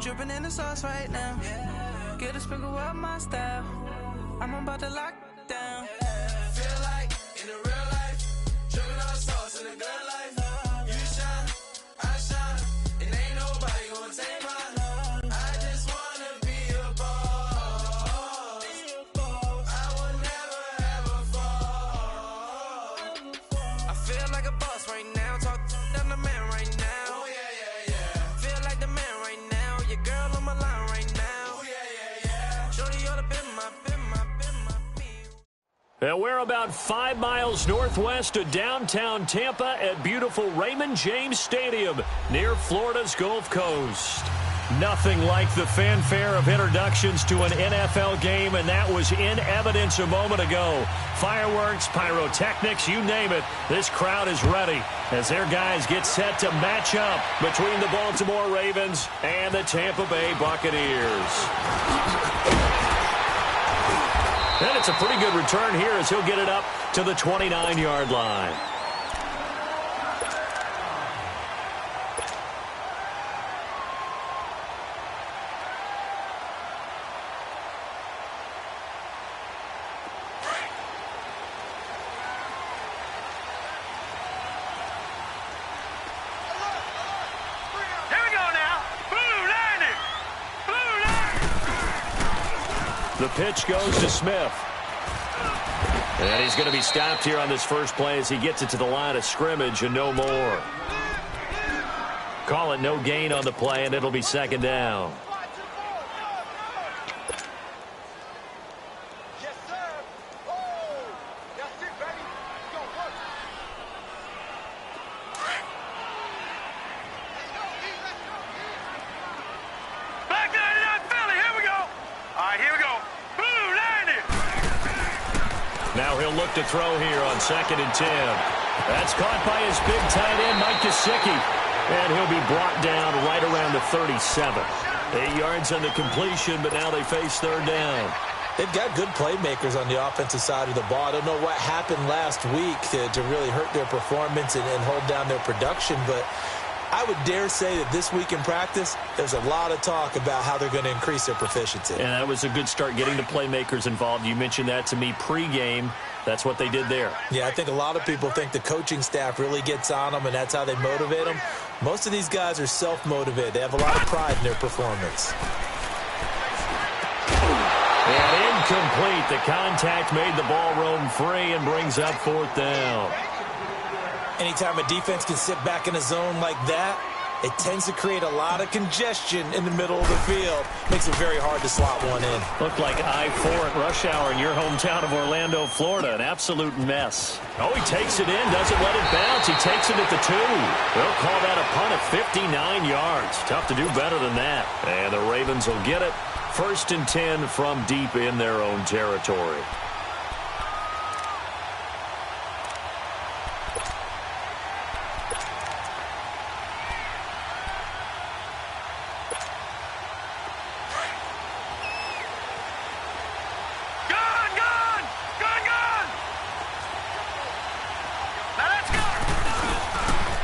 dripping in the sauce right now. Get a sprinkle up my style. I'm about to lock down. Feel like in the real life, dripping on the sauce in the good life. You shine, I shine, and ain't nobody gonna take mine. I just wanna be a boss. I will never ever fall. I feel like a boss right now. Talk to the man right now. Oh yeah, yeah, yeah. Feel like the man right now. Your girl on my line right now. Oh yeah, yeah, yeah. Shorty oughta been my. We're about 5 miles northwest of downtown Tampa at beautiful Raymond James Stadium near Florida's Gulf Coast. Nothing like the fanfare of introductions to an NFL game, and that was in evidence a moment ago. Fireworks, pyrotechnics, you name it. This crowd is ready as their guys get set to match up between the Baltimore Ravens and the Tampa Bay Buccaneers. And it's a pretty good return here as he'll get it up to the 29-yard line. The pitch goes to Smith. And he's going to be stopped here on this first play as he gets it to the line of scrimmage and no more. Call it no gain on the play, and it'll be second down. Now he'll look to throw here on 2nd and 10. That's caught by his big tight end, Mike Gesicki. And he'll be brought down right around the 37. 8 yards on the completion, but now they face third down. They've got good playmakers on the offensive side of the ball. I don't know what happened last week to really hurt their performance and hold down their production, but I would dare say that this week in practice, there's a lot of talk about how they're going to increase their proficiency. And that was a good start getting the playmakers involved. You mentioned that to me pregame. That's what they did there. Yeah, I think a lot of people think the coaching staff really gets on them, and that's how they motivate them. Most of these guys are self-motivated. They have a lot of pride in their performance. And incomplete. The contact made the ball roam free and brings up 4th down. Anytime a defense can sit back in a zone like that, it tends to create a lot of congestion in the middle of the field. Makes it very hard to slot one in. Looked like I-4 at rush hour in your hometown of Orlando, Florida. An absolute mess. Oh, he takes it in, doesn't let it bounce. He takes it at the 2. They'll call that a punt of 59 yards. Tough to do better than that. And the Ravens will get it. 1st and 10 from deep in their own territory.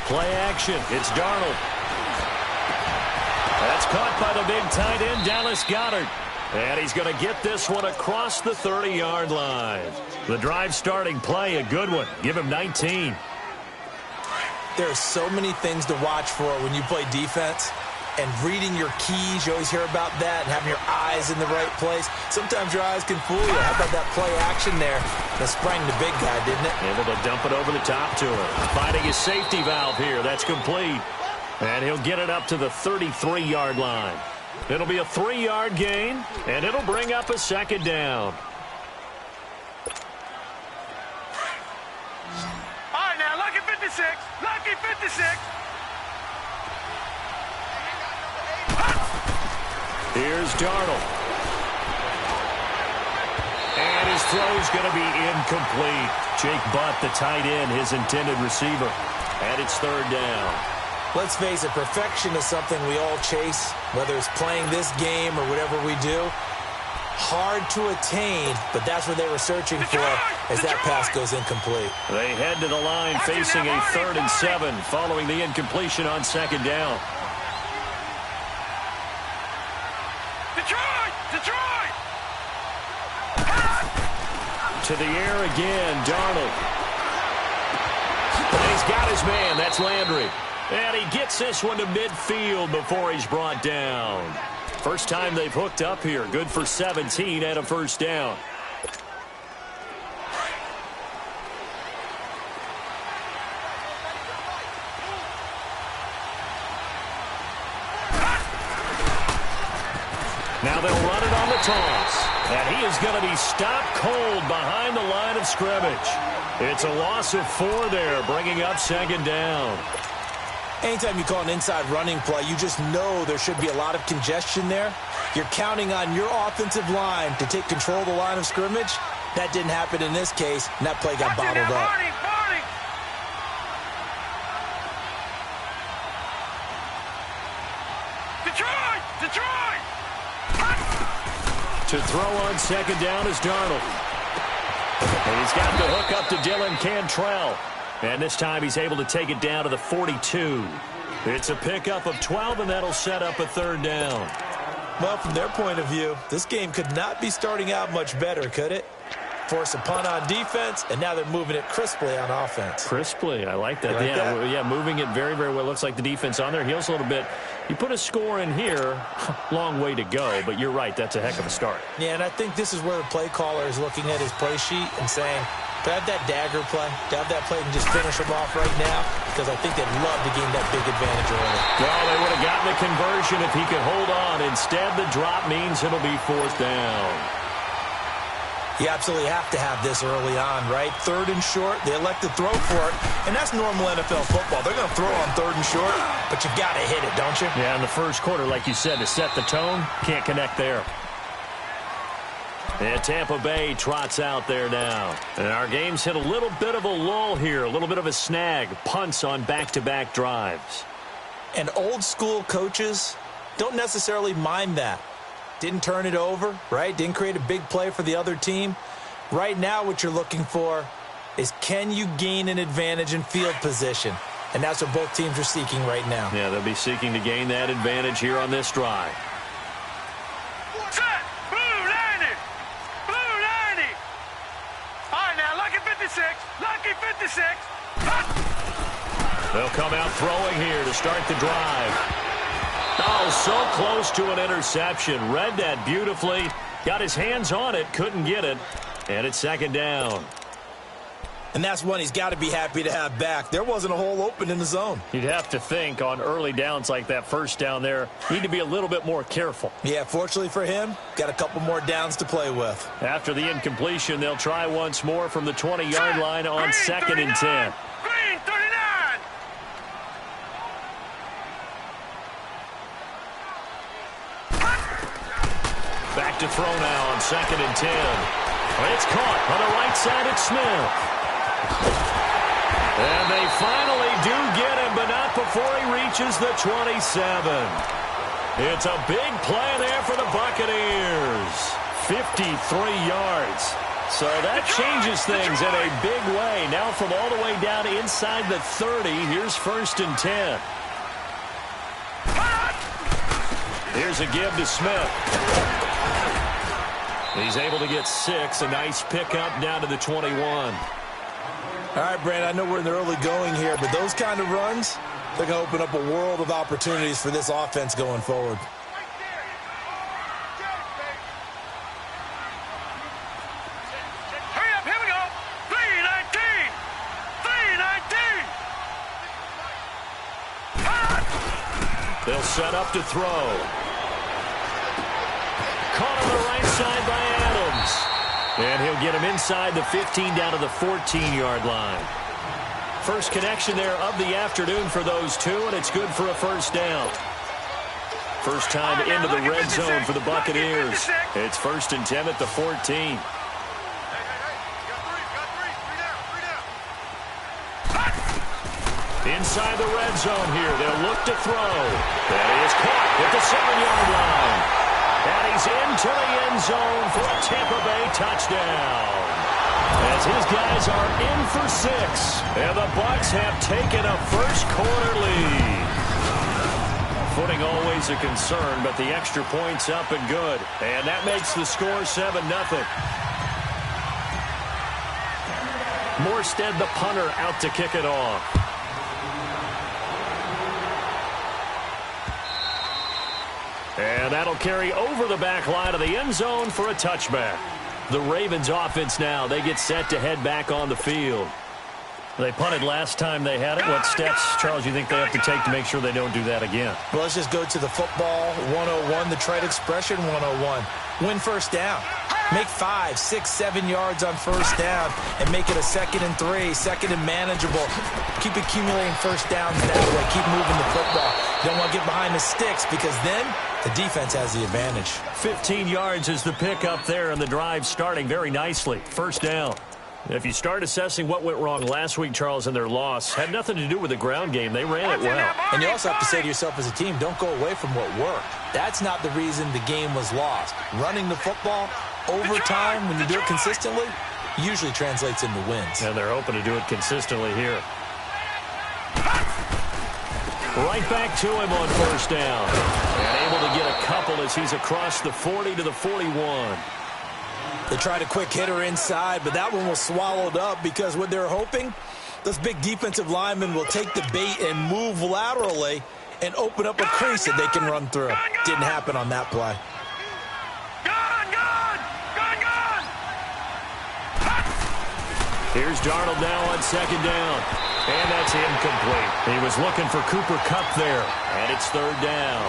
Play action. It's Darnold. That's caught by the big tight end, Dallas Goedert. And he's going to get this one across the 30-yard line. The drive starting play, a good one. Give him 19. There are so many things to watch for when you play defense. And reading your keys, you always hear about that, and having your eyes in the right place. Sometimes your eyes can fool you. How about that play action there? That sprang the big guy, didn't it? Able to dump it over the top to him. Finding his safety valve here. That's complete. And he'll get it up to the 33-yard line. It'll be a 3-yard gain, and it'll bring up a second down. All right, now, lucky 56. Lucky 56. Here's Darnold. And his throw's going to be incomplete. Jake Butt, the tight end, his intended receiver. And it's third down. Let's face it, perfection is something we all chase, whether it's playing this game or whatever we do. Hard to attain, but that's what they were searching for as that pass goes incomplete. They head to the line facing a 3rd and 7 following the incompletion on second down. Detroit! Detroit! To the air again, Darnold. And he's got his man. That's Landry. And he gets this one to midfield before he's brought down. First time they've hooked up here. Good for 17 and a first down. Now they'll run it on the toss. And he is going to be stopped cold behind the line of scrimmage. It's a loss of 4 there, bringing up second down. Anytime you call an inside running play, you just know there should be a lot of congestion there. You're counting on your offensive line to take control of the line of scrimmage. That didn't happen in this case, and that play got bottled up. Detroit! Detroit! To throw on second down is Darnold. And he's got the hook up to Dylan Cantrell. And this time he's able to take it down to the 42. It's a pickup of 12, and that'll set up a third down. Well, from their point of view, this game could not be starting out much better, could it? Force a punt on defense, and now they're moving it crisply on offense. Crisply, I like that. Yeah, moving it very, very well. Looks like the defense on their heels a little bit. You put a score in here, long way to go, but you're right, that's a heck of a start. Yeah, and I think this is where the play caller is looking at his play sheet and saying, to have that dagger play, to have that play and just finish them off right now, because I think they'd love to gain that big advantage early. Well, they would have gotten the conversion if he could hold on. Instead, the drop means it'll be fourth down. You absolutely have to have this early on, right? Third and short, they elect to throw for it, and that's normal NFL football. They're going to throw on third and short, but you got to hit it, don't you? Yeah, in the first quarter, like you said, to set the tone, can't connect there. And Tampa Bay trots out there now. And our game's hit a little bit of a lull here, a little bit of a snag. Punts on back-to-back drives. And old-school coaches don't necessarily mind that. Didn't turn it over, right? Didn't create a big play for the other team. Right now what you're looking for is, can you gain an advantage in field position? And that's what both teams are seeking right now. Yeah, they'll be seeking to gain that advantage here on this drive. Set! Blue 90! Blue 90! All right, now, lucky 56! Lucky 56! They'll come out throwing here to start the drive. Oh, so close to an interception. Read that beautifully. Got his hands on it, couldn't get it. And it's second down. And that's one he's got to be happy to have back. There wasn't a hole open in the zone. You'd have to think on early downs like that first down there, need to be a little bit more careful. Yeah, fortunately for him, got a couple more downs to play with. After the incompletion, they'll try once more from the 20-yard line on second and 10. Green 39! Back to throw now on second and 10. It's caught on the right side at Smith. And they finally do get him, but not before he reaches the 27. It's a big play there for the Buccaneers. 53 yards. So that changes things in a big way. Now from all the way down inside the 30, here's first and 10. Here's a give to Smith. He's able to get 6. A nice pickup down to the 21. All right, Brandon, I know we're in the early going here, but those kind of runs, they're going to open up a world of opportunities for this offense going forward. Hurry up, here we go! 319! 319! They'll set up to throw. Caught on the right side by Adams. And he'll get him inside the 15 down to the 14-yard line. First connection there of the afternoon for those two, and it's good for a first down. First time into the red zone for the Buccaneers. It's first and 10 at the 14. Inside the red zone here, they'll look to throw. That is caught at the 7-yard line. And he's into the end zone for a Tampa Bay touchdown. As his guys are in for 6. And the Bucs have taken a first quarter lead. footing always a concern, but the extra point's up and good. And that makes the score 7-0. Morstead, the punter, out to kick it off. And that'll carry over the back line of the end zone for a touchback. The Ravens offense now, they get set to head back on the field. They punted last time they had it. What steps, Charles, you think they have to take to make sure they don't do that again? Well, let's just go to the football 101, the trade expression 101. Win first down. Make 5, 6, 7 yards on first down and make it a 2nd and 3, 2nd and manageable. Keep accumulating first downs that way. Keep moving the football. You don't want to get behind the sticks because then the defense has the advantage. 15 yards is the pick up there, and the drive starting very nicely. First down. If you start assessing what went wrong last week, Charles, in their loss, had nothing to do with the ground game. They ran it well. And you also have to say to yourself as a team, don't go away from what worked. That's not the reason the game was lost. Running the football over time, when you do it consistently, usually translates into wins. And they're hoping to do it consistently here. Right back to him on first down. And able to get a couple as he's across the 40 to the 41. They tried a quick hitter inside, but that one was swallowed up because what they're hoping, those big defensive linemen will take the bait and move laterally and open up a crease that they can run through. Didn't happen on that play. Here's Darnold now on second down. And that's incomplete. He was looking for Cooper Kupp there. And it's third down.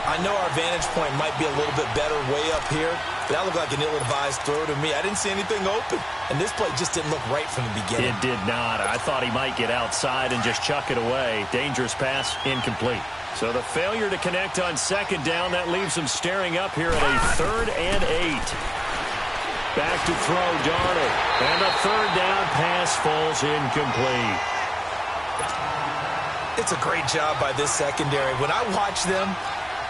I know our vantage point might be a little bit better way up here, but that looked like an ill-advised throw to me. I didn't see anything open, and this play just didn't look right from the beginning. It did not. I thought he might get outside and just chuck it away. Dangerous pass, incomplete. So the failure to connect on second down, that leaves him staring up here at a 3rd and 8. Back to throw, Darnold. And the third down pass falls incomplete. It's a great job by this secondary. When I watch them,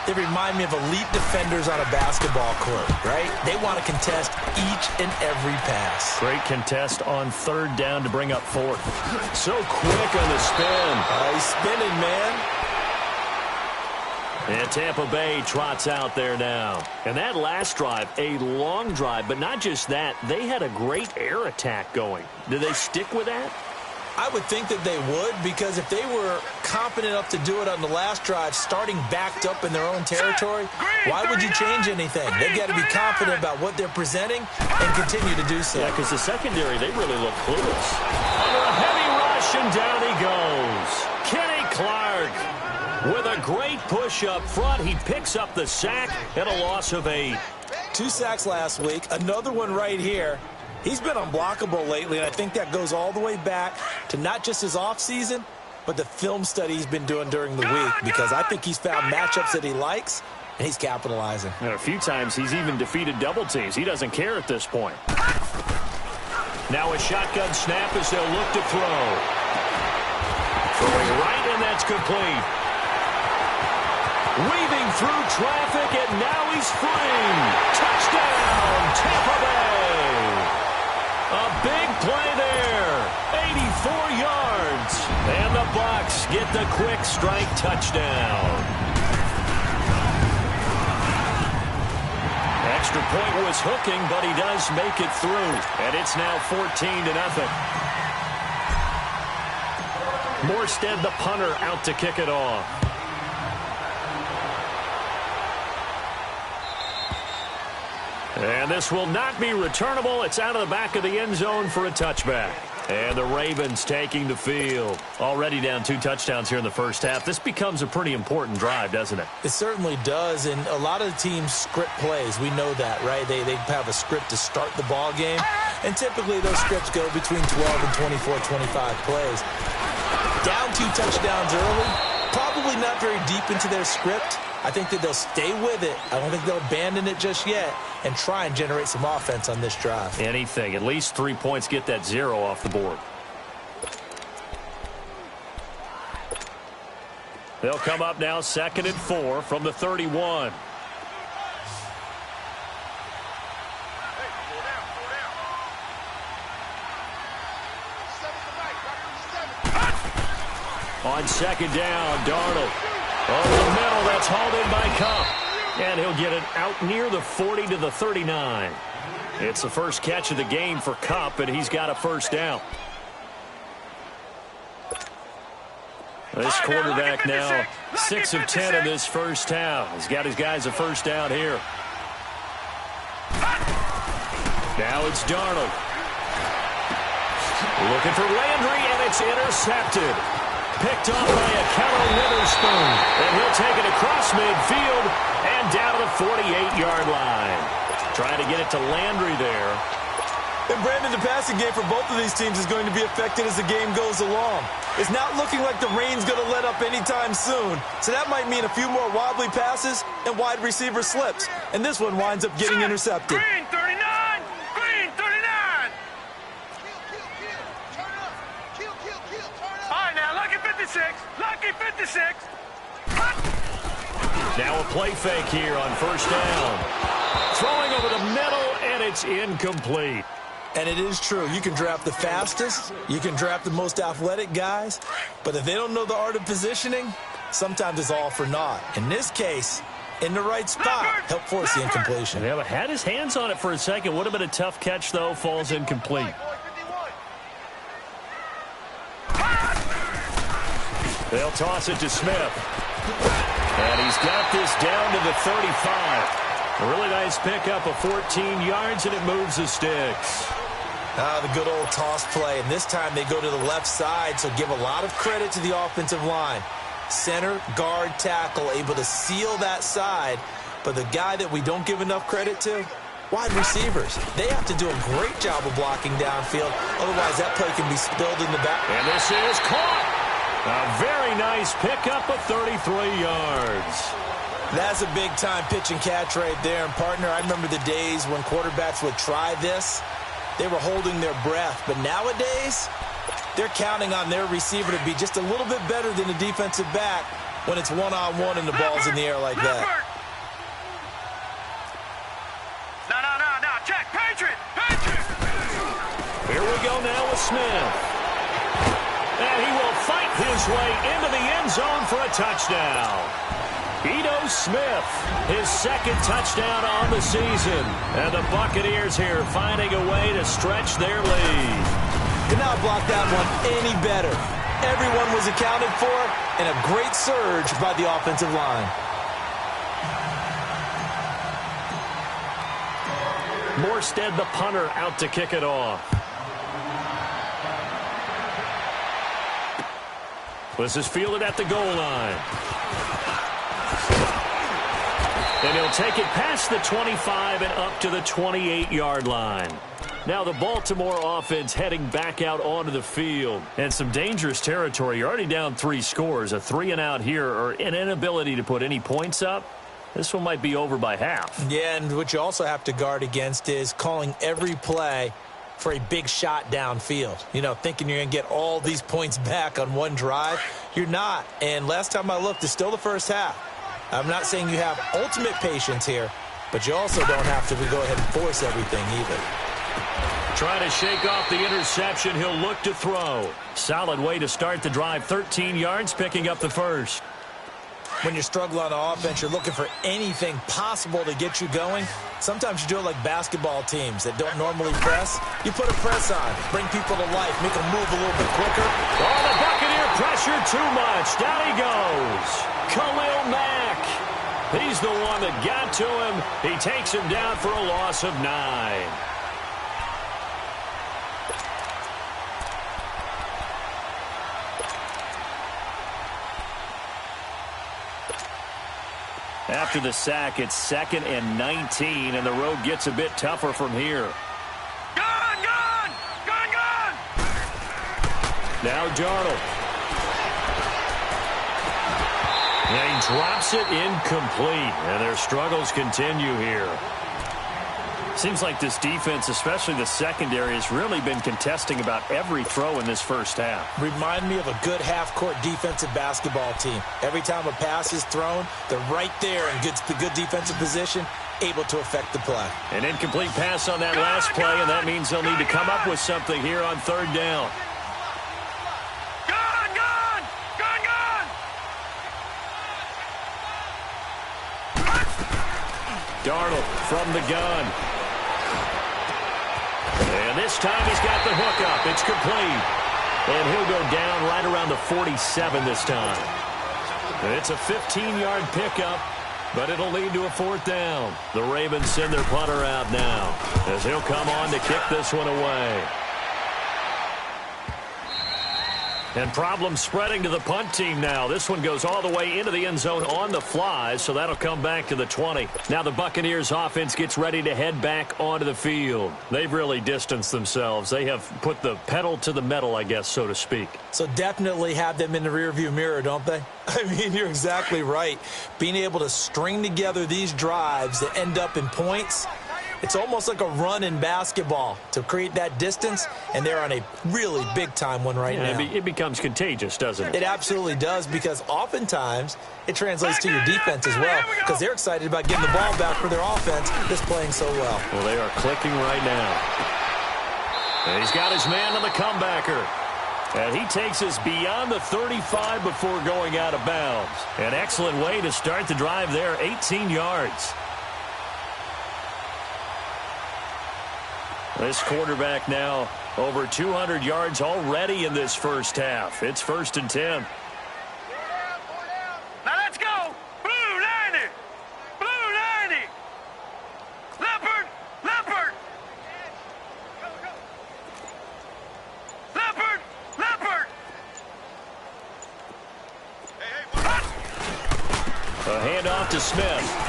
they remind me of elite defenders on a basketball court, right? They want to contest each and every pass. Great contest on third down to bring up 4th. So quick on the spin. He's spinning, man. And Tampa Bay trots out there now. And that last drive, a long drive, but not just that. They had a great air attack going. Do they stick with that? I would think that they would, because if they were confident enough to do it on the last drive, starting backed up in their own territory, why would you change anything? They've got to be confident about what they're presenting and continue to do so. Yeah, because the secondary, they really look clueless. Under a heavy rush, and down he goes. Kenny Clark with a great push up front. He picks up the sack and a loss of 8. 2 sacks last week, another one right here. He's been unblockable lately, and I think that goes all the way back to not just his offseason, but the film study he's been doing during the week, because I think he's found matchups that he likes, and he's capitalizing. And a few times he's even defeated double teams. He doesn't care at this point. Now a shotgun snap as they'll look to throw. Throwing right, and that's complete. Weaving through traffic, and now he's free. Touchdown, Tampa Bay. A big play there. 84 yards. And the Bucs get the quick strike touchdown. Extra point was hooking, but he does make it through. And it's now 14-0. Morstead, the punter, out to kick it off. And this will not be returnable. It's out of the back of the end zone for a touchback. And the Ravens taking the field. Already down 2 touchdowns here in the first half. This becomes a pretty important drive, doesn't it? It certainly does, and a lot of the teams script plays. We know that, right? They have a script to start the ball game, and typically those scripts go between 12 and 24, 25 plays. Down 2 touchdowns early, probably not very deep into their script. I think that they'll stay with it. I don't think they'll abandon it just yet and try and generate some offense on this drive. Anything. At least 3 points, get that 0 off the board. They'll come up now 2nd and 4 from the 31. On second down, Darnold. Over the middle, That's hauled in by Cup. And he'll get it out near the 40 to the 39. It's the first catch of the game for Cup, and he's got a first down. This quarterback now 6 of 10 in this first half. He's got his guys a first down here. Now it's Darnold. Looking for Landry, and it's intercepted. Picked off by a Keller Witherspoon. And he'll take it across midfield and down to the 48-yard line. Trying to get it to Landry there. And Brandon, the passing game for both of these teams is going to be affected as the game goes along. It's not looking like the rain's going to let up anytime soon. So that might mean a few more wobbly passes and wide receiver slips. And this one winds up getting intercepted. Green 39! Green 39! All right, now, lucky 56. Lucky 56. Now a play fake here on first down. Throwing over the middle, and it's incomplete. And it is true. You can draft the fastest. You can draft the most athletic guys. But if they don't know the art of positioning, sometimes it's all for naught. In this case, in the right spot, help force the incompletion. Yeah, but had his hands on it for a second. Would have been a tough catch, though. Falls incomplete. They'll toss it to Smith. And he's got this down to the 35. A really nice pickup of 14 yards, and it moves the sticks. The good old toss play. And this time they go to the left side, so give a lot of credit to the offensive line. Center, guard, tackle, able to seal that side. But the guy that we don't give enough credit to, wide receivers. They have to do a great job of blocking downfield. Otherwise, that play can be spilled in the back. And this is caught. A very nice pickup of 33 yards. That's a big-time pitch and catch right there. And, partner, I remember the days when quarterbacks would try this. They were holding their breath. But nowadays, they're counting on their receiver to be just a little bit better than the defensive back when it's one-on-one and the ball's in the air like that. No. Check. Patriot. Here we go now with Smith. And he will fight his way into the end zone for a touchdown. Ito Smith, his second touchdown on the season. And the Buccaneers here finding a way to stretch their lead. Could not block that one any better. Everyone was accounted for, and a great surge by the offensive line. Morstead, the punter, out to kick it off. This is fielded at the goal line. And he'll take it past the 25 and up to the 28-yard line. Now the Baltimore offense heading back out onto the field. And some dangerous territory. You're already down 3 scores. A 3-and-out here, or an inability to put any points up. This one might be over by half. Yeah, and what you also have to guard against is calling every play for a big shot downfield. You know, thinking you're going to get all these points back on one drive. You're not. And last time I looked, it's still the first half. I'm not saying you have ultimate patience here, but you also don't have to go ahead and force everything either. Trying to shake off the interception. He'll look to throw. Solid way to start the drive. 13 yards, picking up the first. When you struggle on offense, you're looking for anything possible to get you going. Sometimes you do it like basketball teams that don't normally press. You put a press on, bring people to life, make them move a little bit quicker. Oh, the Buccaneer pressure too much. Down he goes. Khalil Mack. He's the one that got to him. He takes him down for a loss of 9. After the sack, it's 2nd and 19, and the road gets a bit tougher from here. Gone! Now Darnold. And he drops it incomplete, and their struggles continue here. Seems like this defense, especially the secondary, has really been contesting about every throw in this first half. Remind me of a good half-court defensive basketball team. Every time a pass is thrown, they're right there in good defensive position, able to affect the play. An incomplete pass on that last play, and that means they'll need to come up with something here on 3rd down. Gone! Darnold from the gun. And this time he's got the hook up. It's complete. And he'll go down right around the 47 this time. It's a 15-yard pickup, but it'll lead to a 4th down. The Ravens send their punter out now as he'll come on to kick this one away. And problems spreading to the punt team now. This one goes all the way into the end zone on the fly, so that'll come back to the 20. Now the Buccaneers offense gets ready to head back onto the field. They've really distanced themselves. They have put the pedal to the metal, I guess, so to speak. So definitely have them in the rearview mirror, don't they? I mean, you're exactly right. Being able to string together these drives that end up in points, it's almost like a run in basketball to create that distance, and they're on a really big-time one right now. It becomes contagious, doesn't it? It absolutely does, because oftentimes it translates to your defense as well, because they're excited about getting the ball back for their offense that's playing so well. Well, they are clicking right now. And he's got his man on the comebacker. And he takes us beyond the 35 before going out of bounds. An excellent way to start the drive there, 18 yards. This quarterback now over 200 yards already in this first half. It's 1st and 10. Now let's go. Blue 90. Blue 90. Leopard. Leopard. Leopard. Leopard. A handoff to Smith.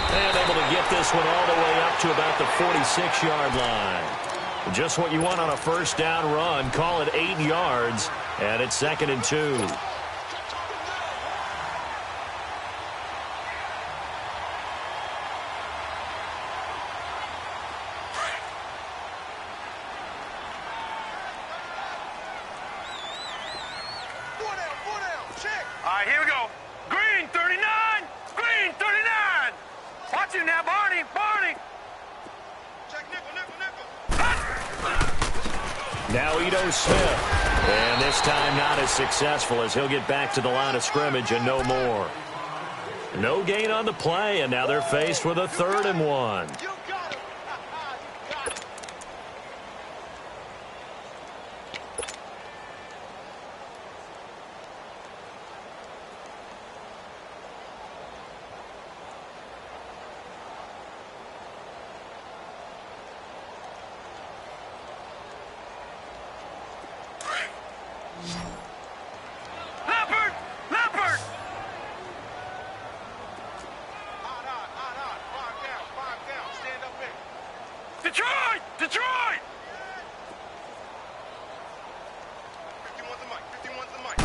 And able to get this one all the way up to about the 46-yard line. Just what you want on a first down run. Call it 8 yards, and it's 2nd and 2. All right, here we go. Green 39. Green 39. Watch him now, Barney. Barney. Check nickel. Now Ito Smith. And this time not as successful as he'll get back to the line of scrimmage and no more. No gain on the play, and now they're faced with a 3rd and 1. Leopard. Leopard. Detroit! Detroit! 51's the mic.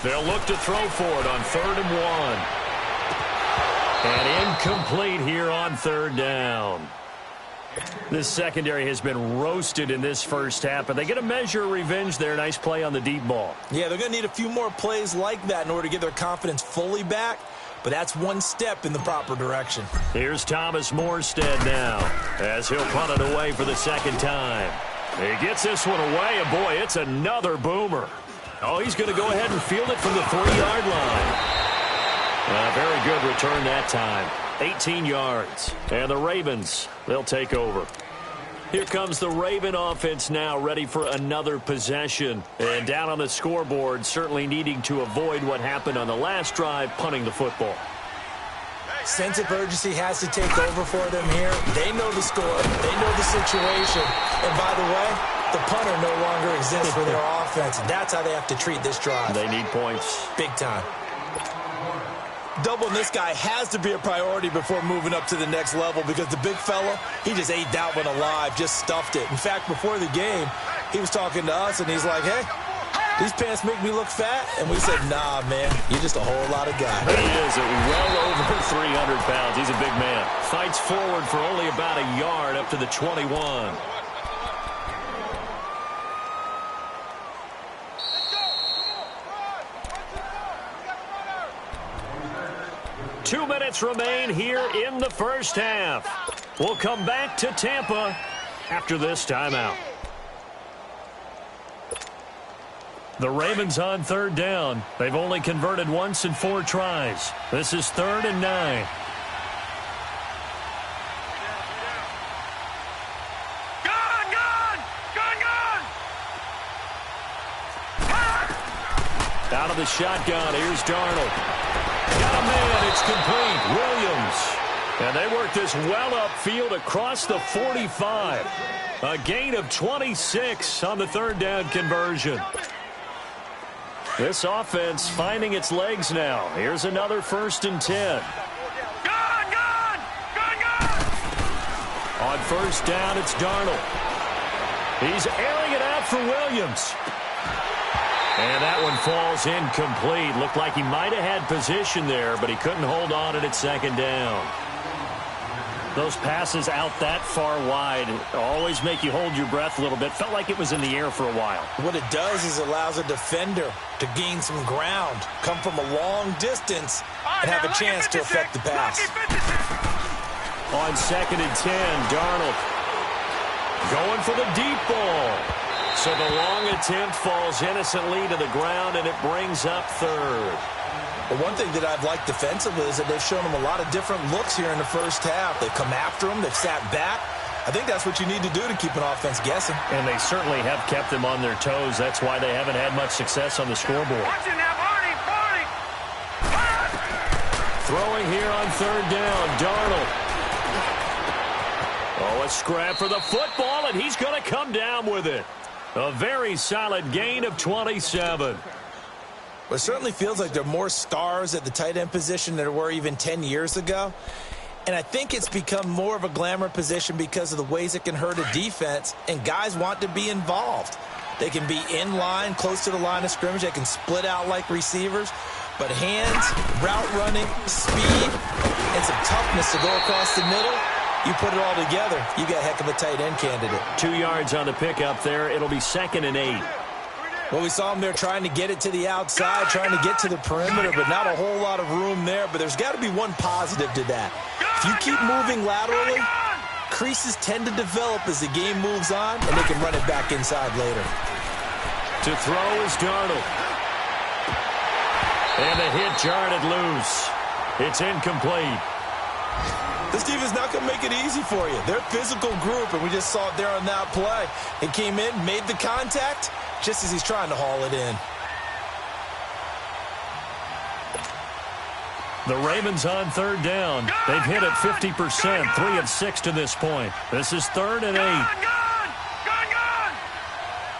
They'll look to throw for it on 3rd and 1. And incomplete here on 3rd down. This secondary has been roasted in this first half, but they get a measure of revenge there. Nice play on the deep ball. Yeah, they're going to need a few more plays like that in order to get their confidence fully back, but that's one step in the proper direction. Here's Thomas Morstead now as he'll punt it away for the 2nd time. He gets this one away, and boy, it's another boomer. Oh, he's going to go ahead and field it from the 3-yard line. A very good return that time. 18 yards. And the Ravens, they'll take over. Here comes the Raven offense now, ready for another possession. And down on the scoreboard, certainly needing to avoid what happened on the last drive, punting the football. Sense of urgency has to take over for them here. They know the score. They know the situation. And by the way, the punter no longer exists for their offense. That's how they have to treat this drive. They need points. Big time. Doubling this guy has to be a priority before moving up to the next level, because the big fella, he just ate that one alive, just stuffed it. In fact, before the game, he was talking to us, and he's like, hey, these pants make me look fat. And we said, nah, man, you're just a whole lot of guy. He is well over 300 pounds. He's a big man. Fights forward for only about a yard up to the 21. 2 minutes remain here in the first half. We'll come back to Tampa after this timeout. The Ravens on 3rd down. They've only converted once in 4 tries. This is 3rd and 9. Out of the shotgun, here's Darnold. Got a man, it's complete. Williams. And they work this well upfield across the 45. A gain of 26 on the third down conversion. This offense finding its legs now. Here's another 1st and 10. On 1st down, it's Darnold. He's airing it out for Williams. And that one falls incomplete. Looked like he might have had position there, but he couldn't hold on at 2nd down. Those passes out that far wide always make you hold your breath a little bit. Felt like it was in the air for a while. What it does is allows a defender to gain some ground, come from a long distance, and have a chance to affect the pass. On 2nd and 10, Darnold going for the deep ball. So the long attempt falls innocently to the ground, and it brings up 3rd. Well, one thing that I've liked defensively is that they've shown them a lot of different looks here in the first half. They've come after them. They've sat back. I think that's what you need to do to keep an offense guessing. And they certainly have kept them on their toes. That's why they haven't had much success on the scoreboard. Watching that, Barney! Throwing here on 3rd down, Darnold. Oh, a scrap for the football, and he's going to come down with it. A very solid gain of 27. Well, it certainly feels like there are more stars at the tight end position than there were even 10 years ago. And I think it's become more of a glamour position because of the ways it can hurt a defense, and guys want to be involved. They can be in line, close to the line of scrimmage. They can split out like receivers. But hands, route running, speed, and some toughness to go across the middle, you put it all together, you got a heck of a tight end candidate. 2 yards on the pickup there. It'll be 2nd and 8. Well, we saw him there trying to get it to the outside, trying to get to the perimeter, but not a whole lot of room there. But there's got to be one positive to that. If you keep moving laterally, creases tend to develop as the game moves on, and they can run it back inside later. To throw is Darnold. And the hit jarred it loose. It's incomplete. This defense is not going to make it easy for you. They're a physical group, and we just saw it there on that play. It came in, made the contact, just as he's trying to haul it in. The Ravens on 3rd down. They've hit it 50%, 3 of 6 to this point. This is 3rd and 8. Gun!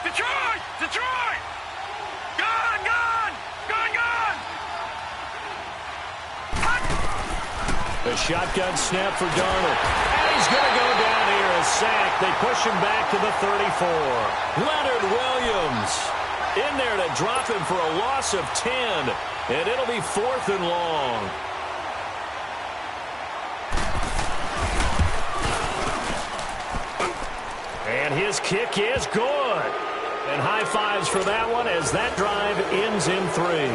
Detroit! Gun! The shotgun snap for Darnold. And he's going to go down here. A sack. They push him back to the 34. Leonard Williams in there to drop him for a loss of 10. And it'll be 4th and long. And his kick is good. And high fives for that one as that drive ends in 3.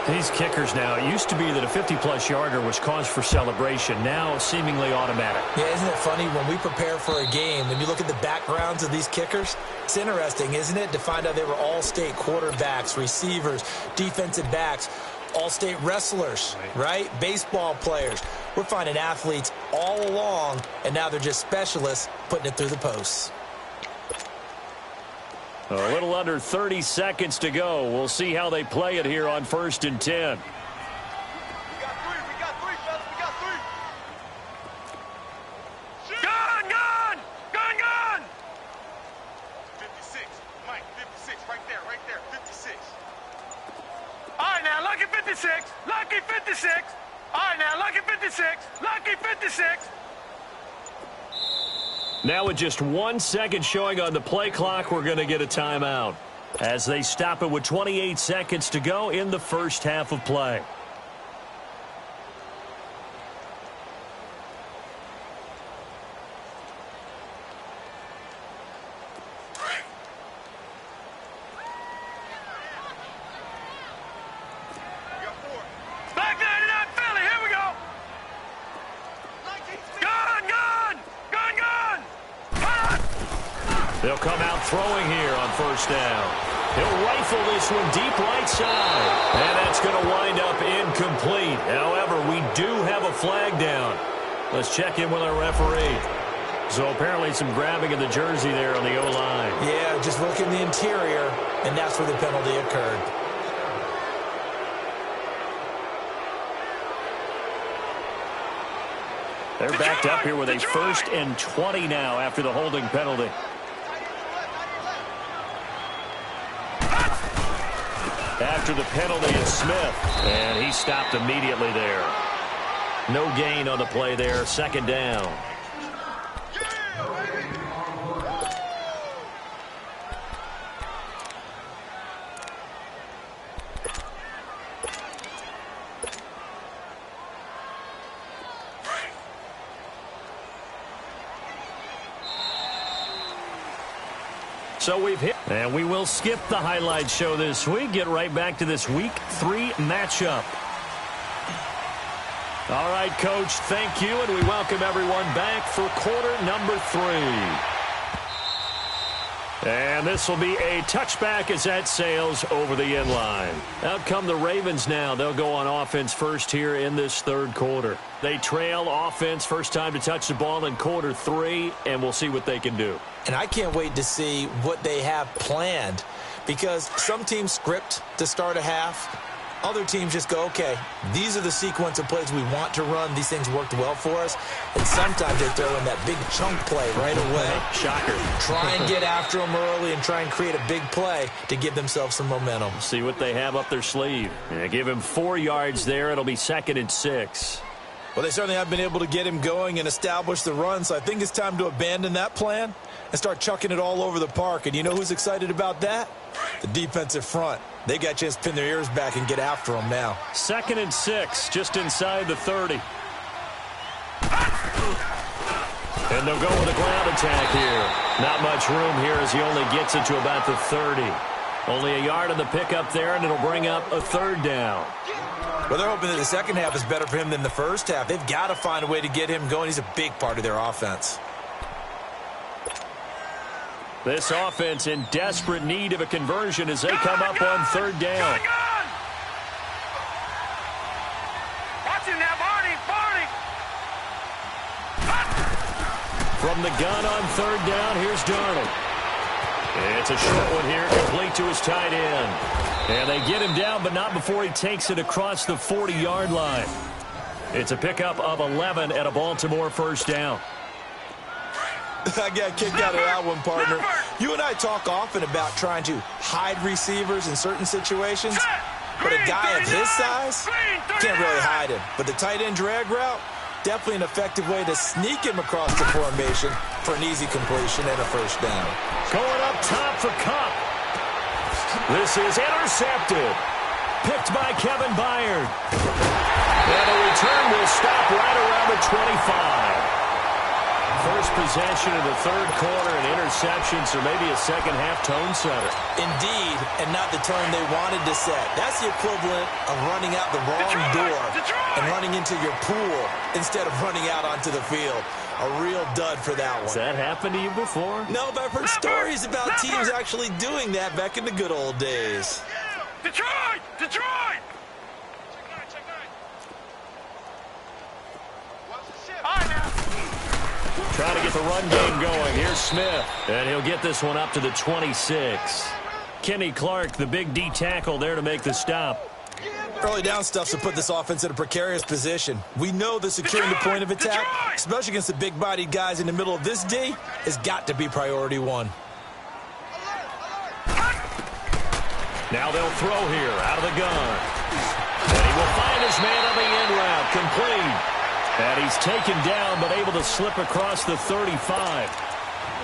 These kickers now, it used to be that a 50-plus yarder was cause for celebration. Now seemingly automatic. Yeah, isn't it funny when we prepare for a game, when you look at the backgrounds of these kickers, it's interesting, isn't it, to find out they were all-state quarterbacks, receivers, defensive backs, all-state wrestlers, right? Baseball players. We're finding athletes all along, and now they're just specialists putting it through the posts. A little under 30 seconds to go. We'll see how they play it here on 1st and 10. We got three, fellas. We got 3. Gun! 56. Mike, 56. Right there. 56. All right, now, lucky 56. Lucky 56. All right, now, lucky 56. Lucky 56. Now with just 1 second showing on the play clock, we're going to get a timeout as they stop it with 28 seconds to go in the first half of play. They'll come out throwing here on 1st down. He'll rifle this one deep right side. And that's going to wind up incomplete. However, we do have a flag down. Let's check in with our referee. So apparently some grabbing of the jersey there on the O-line. Yeah, just look in the interior, and that's where the penalty occurred. They're backed up here with a 1st and 20 now after the holding penalty. After the penalty, it's Smith, and he stopped immediately there. No gain on the play there, 2nd down. So we've hit, and we will skip the highlight show this week. Get right back to this Week 3 matchup. All right, Coach, thank you, and we welcome everyone back for quarter number 3. And this will be a touchback as that sails over the end line. Out come the Ravens now. They'll go on offense first here in this 3rd quarter. They trail offense, first time to touch the ball in quarter 3, and we'll see what they can do. And I can't wait to see what they have planned, because some teams script to start a half. Other teams just go, okay, these are the sequence of plays we want to run. These things worked well for us. And sometimes they throw in that big chunk play right away. Shocker. Try and get after them early and try and create a big play to give themselves some momentum. See what they have up their sleeve. Yeah, give him 4 yards there. It'll be 2nd and 6. Well, they certainly have been able to get him going and establish the run, so I think it's time to abandon that plan and start chucking it all over the park. And you know who's excited about that? The defensive front. They got a chance to pin their ears back and get after them now. 2nd and 6, just inside the 30. And they'll go with a ground attack here. Not much room here as he only gets it to about the 30. Only a yard on the pickup there, and it'll bring up a 3rd down. Well, they're hoping that the second half is better for him than the first half. They've got to find a way to get him going. He's a big part of their offense. This offense in desperate need of a conversion as they come up on 3rd down. Watch him now, Barney. From the gun on 3rd down, here's Darnold. It's a short one here, complete to his tight end. And they get him down, but not before he takes it across the 40-yard line. It's a pickup of 11 at a Baltimore 1st down. I got kicked out of that one, partner. You and I talk often about trying to hide receivers in certain situations, but a guy of his size can't really hide him. But the tight end drag route, definitely an effective way to sneak him across the formation for an easy completion and a 1st down. Going up top for Kupp. This is intercepted. Picked by Kevin Byard. And the return will stop right around the 25. First possession of the 3rd quarter and interception, so maybe a second-half tone setter. Indeed, and not the tone they wanted to set. That's the equivalent of running out the wrong door and running into your pool instead of running out onto the field. A real dud for that one. Has that happened to you before? No, but I've heard stories about teams actually doing that back in the good old days. Detroit! All right, now. Trying to get the run game going. Here's Smith. And he'll get this one up to the 26. Kenny Clark, the big D tackle there to make the stop. Early down stuff's to put this offense in a precarious position. We know that securing the point of attack, especially against the big-bodied guys in the middle of this D, has got to be priority 1. Now they'll throw here out of the gun. And he will find his man on the end route. Complete. And he's taken down, but able to slip across the 35.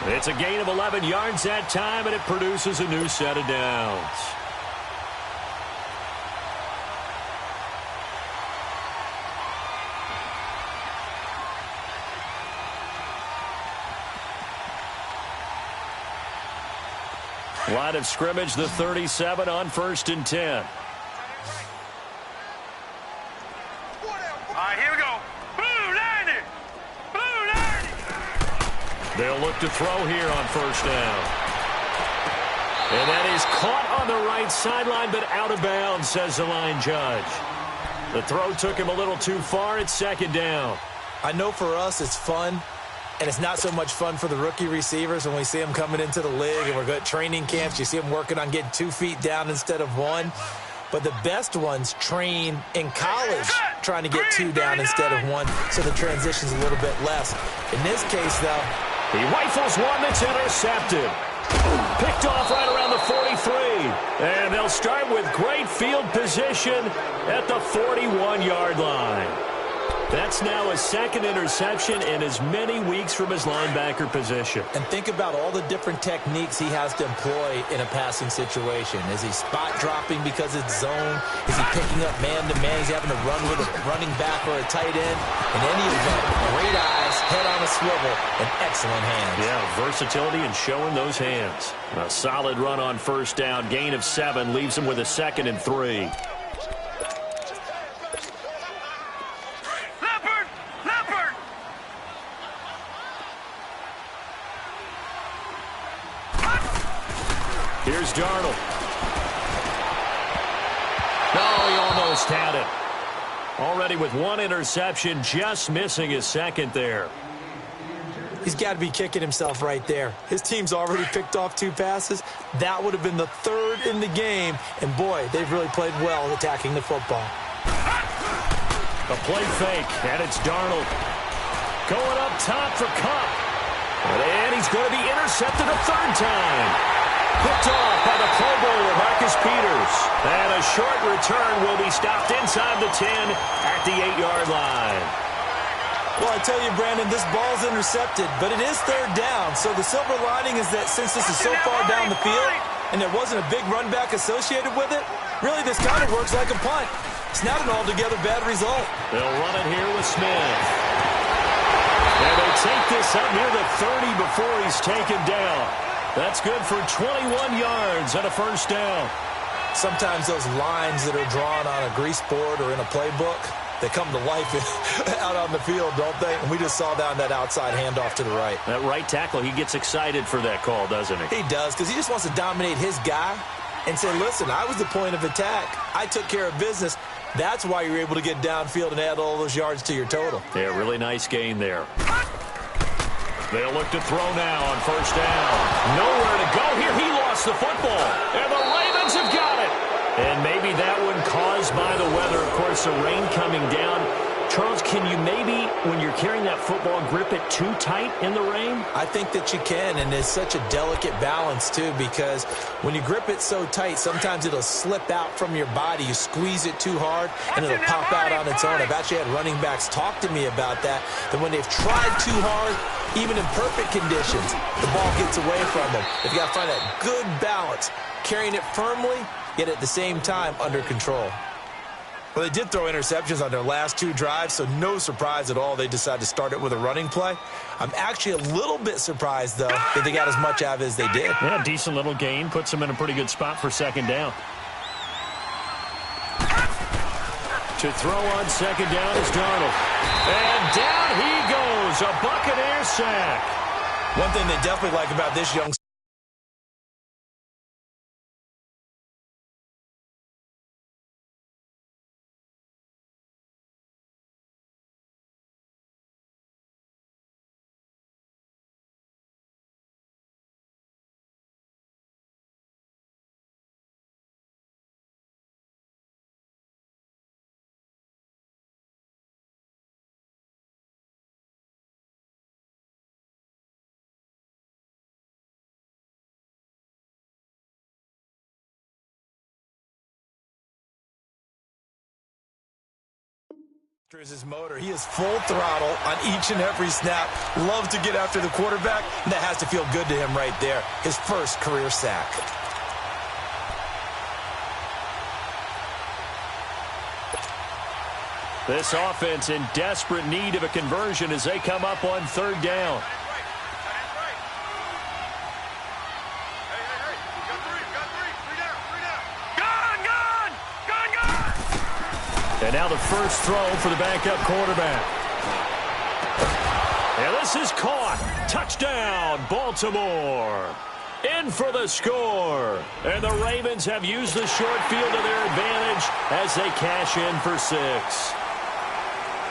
It's a gain of 11 yards that time, and it produces a new set of downs. Line of scrimmage, the 37 on 1st and 10. All right, here we go. They'll look to throw here on 1st down. And that is caught on the right sideline, but out of bounds, says the line judge. The throw took him a little too far. It's 2nd down. I know for us it's fun, and it's not so much fun for the rookie receivers when we see them coming into the league and we're at training camps. You see them working on getting 2 feet down instead of 1. but the best ones train in college trying to get 2 down instead of 1, so the transition's a little bit less. In this case, though, he rifles one that's intercepted. Picked off right around the 43. And they'll start with great field position at the 41-yard line. That's now his second interception in as many weeks from his linebacker position. And think about all the different techniques he has to employ in a passing situation. Is he spot dropping because it's zone? Is he picking up man-to-man? He's having to run with a running back or a tight end? In any event, great eyes, head on a swivel, and excellent hands. Yeah, versatility and showing those hands. A solid run on first down. Gain of 7 leaves him with a 2nd and 3. Here's Darnold. No, he almost had it. Already with 1 interception, just missing his 2nd there. He's got to be kicking himself right there. His team's already picked off 2 passes. That would have been the 3rd in the game. And, boy, they've really played well attacking the football. A play fake, and it's Darnold. Going up top for Cup. And he's going to be intercepted a 3rd time. Picked off by the Pro Bowler, Marcus Peters. And a short return will be stopped inside the 10 at the 8-yard line. Well, I tell you, Brandon, this ball's intercepted, but it is 3rd down. So the silver lining is that since this is so far down the field and there wasn't a big run back associated with it, really this kind of works like a punt. It's not an altogether bad result. They'll run it here with Smith. And they take this up near the 30 before he's taken down. That's good for 21 yards and a 1st down. Sometimes those lines that are drawn on a grease board or in a playbook, they come to life out on the field, don't they? And we just saw that on that outside handoff to the right. That right tackle, he gets excited for that call, doesn't he? He does, because he just wants to dominate his guy and say, listen, I was the point of attack. I took care of business. That's why you're able to get downfield and add all those yards to your total. Yeah, really nice gain there. They'll look to throw now on 1st down. Nowhere to go here. He lost the football. And the Ravens have got it. And maybe that one caused by the weather. Of course, the rain coming down. Charles, can you maybe, when you're carrying that football, grip it too tight in the rain? I think that you can, and it's such a delicate balance, too, because when you grip it so tight, sometimes it'll slip out from your body. You squeeze it too hard, and it'll pop out on its own. I've actually had running backs talk to me about that when they've tried too hard, even in perfect conditions, the ball gets away from them. They've got to find that good balance, carrying it firmly, yet at the same time under control. Well, they did throw interceptions on their last 2 drives, so no surprise at all they decided to start it with a running play. I'm actually a little bit surprised, though, that they got as much out of it as they did. Yeah, decent little gain. Puts them in a pretty good spot for 2nd down. To throw on 2nd down is Darnold. And down he goes, a Buccaneer sack. One thing they definitely like about this young is his motor. He is full throttle on each and every snap. Loves to get after the quarterback, and that has to feel good to him right there. His first career sack. This offense in desperate need of a conversion as they come up on 3rd down. And now the first throw for the backup quarterback. And this is caught. Touchdown, Baltimore. In for the score. And the Ravens have used the short field to their advantage as they cash in for 6.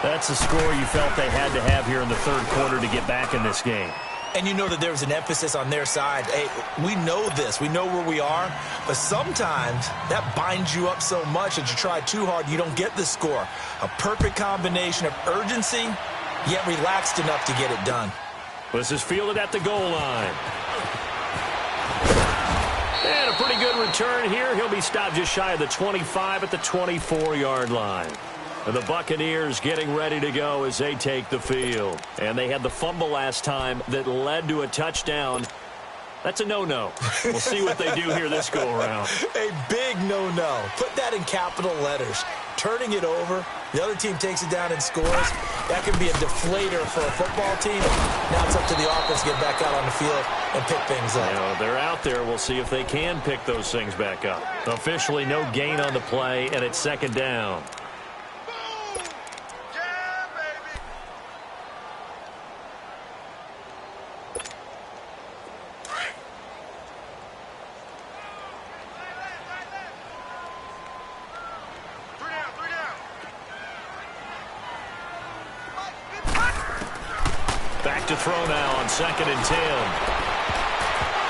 That's a score you felt they had to have here in the 3rd quarter to get back in this game. And you know that there's an emphasis on their side. Hey, we know this. We know where we are. But sometimes that binds you up so much that you try too hard, you don't get the score. A perfect combination of urgency, yet relaxed enough to get it done. This is fielded at the goal line. And a pretty good return here. He'll be stopped just shy of the 25 at the 24-yard line. And the Buccaneers getting ready to go as they take the field. And they had the fumble last time that led to a touchdown. That's a no-no. We'll see what they do here this go-around. A big no-no. Put that in capital letters. Turning it over, the other team takes it down and scores. That can be a deflator for a football team. Now it's up to the offense to get back out on the field and pick things up. You know, they're out there. We'll see if they can pick those things back up. Officially no gain on the play, and it's second down. Back to throw now on 2nd and 10.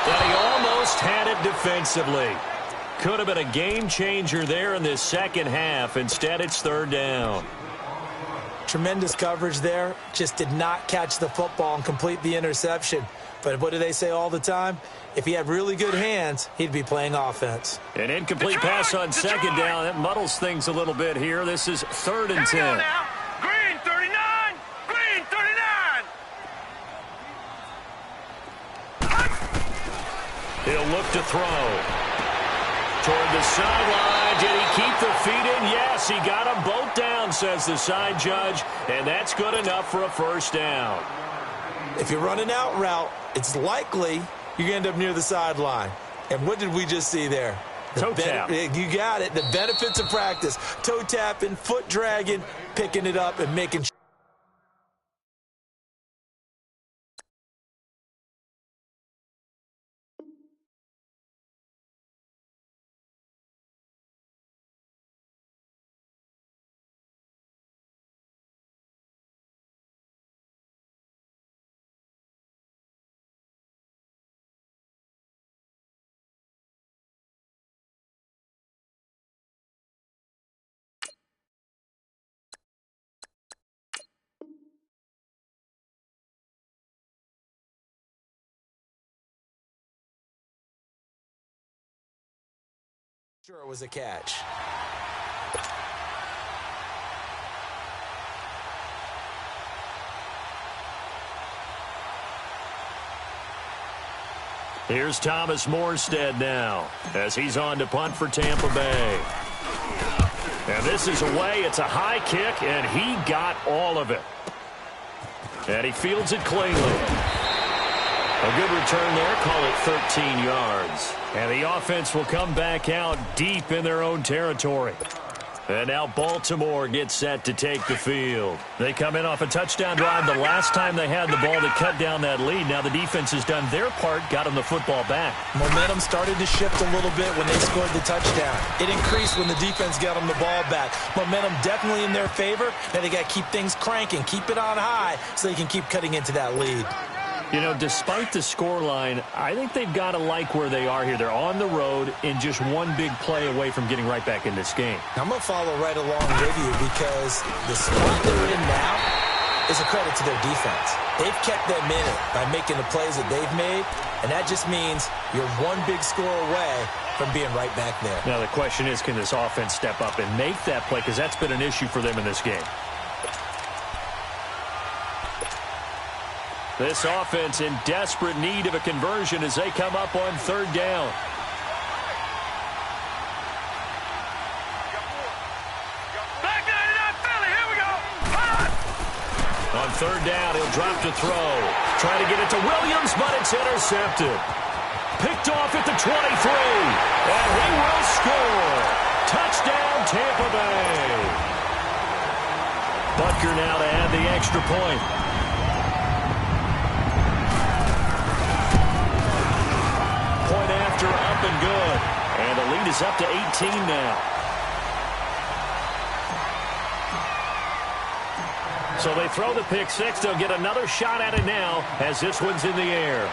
And he almost had it defensively. Could have been a game changer there in this second half. Instead, it's 3rd down. Tremendous coverage there. Just did not catch the football and complete the interception. But what do they say all the time? If he had really good hands, he'd be playing offense. An incomplete pass on 2nd down. That muddles things a little bit here. This is 3rd and 10. Green 39! Green 39! He'll look to throw. Toward the sideline. Did he keep the feet in? Yes, he got them both down, says the side judge. And that's good enough for a 1st down. If you're running out route, it's likely you're going to end up near the sideline. And what did we just see there? Toe tap. You got it. The benefits of practice. Toe tapping, foot dragging, picking it up, and making sure. Sure, it was a catch. Here's Thomas Morstead now as he's on to punt for Tampa Bay. And this is away. It's a high kick, and he got all of it. And he fields it cleanly. A good return there. Call it 13 yards. And the offense will come back out deep in their own territory. And now Baltimore gets set to take the field. They come in off a touchdown drive the last time they had the ball to cut down that lead. Now the defense has done their part, got them the football back. Momentum started to shift a little bit when they scored the touchdown. It increased when the defense got them the ball back. Momentum definitely in their favor. Now they got to keep things cranking, keep it on high so they can keep cutting into that lead. You know, despite the scoreline, I think they've got to like where they are here. They're on the road and just one big play away from getting right back in this game. I'm going to follow right along with you because the spot they're in now is a credit to their defense. They've kept them in it by making the plays that they've made, and that just means you're one big score away from being right back there. Now the question is, can this offense step up and make that play? Because that's been an issue for them in this game. This offense in desperate need of a conversion as they come up on 3rd down. Back 99 Philly, here we go. On 3rd down, he'll drop to throw. Trying to get it to Williams, but it's intercepted. Picked off at the 23. And he will score. Touchdown, Tampa Bay. Butker now to add the extra point. Point after, up and good. And the lead is up to 18 now. So they throw the pick six. They'll get another shot at it now as this one's in the air.